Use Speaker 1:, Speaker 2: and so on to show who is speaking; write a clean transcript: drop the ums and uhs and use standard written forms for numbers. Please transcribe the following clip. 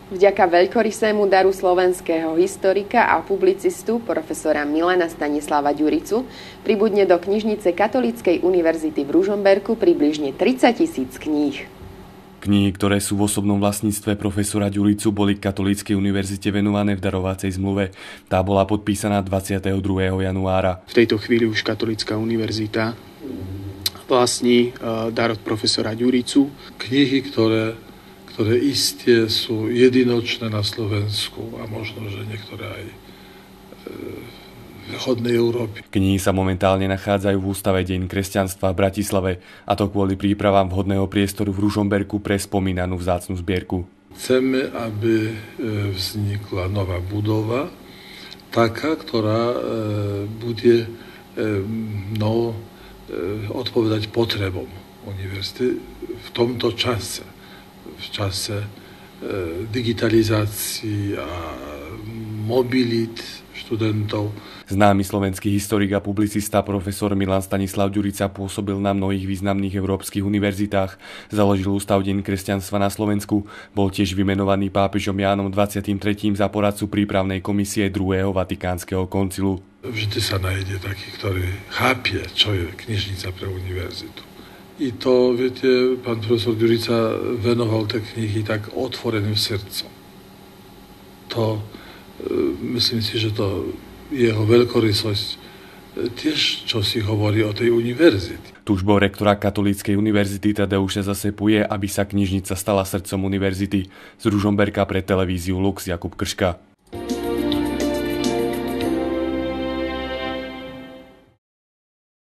Speaker 1: Vďaka veľkorysému daru slovenského historika a publicistu profesora Milana Stanislava Ďuricu pribudne do knižnice Katolíckej univerzity v Ružomberku približne 30 000 kníh.
Speaker 2: Knihy, ktoré sú v osobnom vlastníctve profesora Ďuricu, boli Katolíckej univerzite venované v darovacej zmluve. Tá bola podpísaná 22. januára.
Speaker 3: V tejto chvíli už Katolícka univerzita vlastní dar od profesora Ďuricu.
Speaker 4: Knihy, ktoré isté sú jedinočné na Slovensku a možno, že niektoré aj v východnej Európe.
Speaker 2: Knihy sa momentálne nachádzajú v Ústave dejín kresťanstva v Bratislave, a to kvôli prípravám vhodného priestoru v Ružomberku pre spomínanú vzácnu zbierku.
Speaker 4: Chceme, aby vznikla nová budova, taká, ktorá bude odpovedať potrebom univerzity v tomto čase. V čase digitalizácií a mobilít študentov.
Speaker 2: Známy slovenský historik a publicista profesor Milan Stanislav Ďurica pôsobil na mnohých významných európskych univerzitách, založil Ústav dejín kresťanstva na Slovensku, bol tiež vymenovaný pápežom Jánom 23. za poradcu prípravnej komisie 2. Vatikánskeho koncilu.
Speaker 4: Vždy sa nájde taký, ktorý chápie, čo je knižnica pre univerzitu. I to, viete, pán profesor Ďurica venoval tie knihy tak otvoreným srdcom. To, myslím si, že to jeho veľkorysosť tiež, čo si hovorí o tej univerzite.
Speaker 2: Túžbou rektora Katolíckej univerzity Tadeuša Zasepuje, aby sa knižnica stala srdcom univerzity. Z Ružomberka pre televíziu Lux Jakub Krška.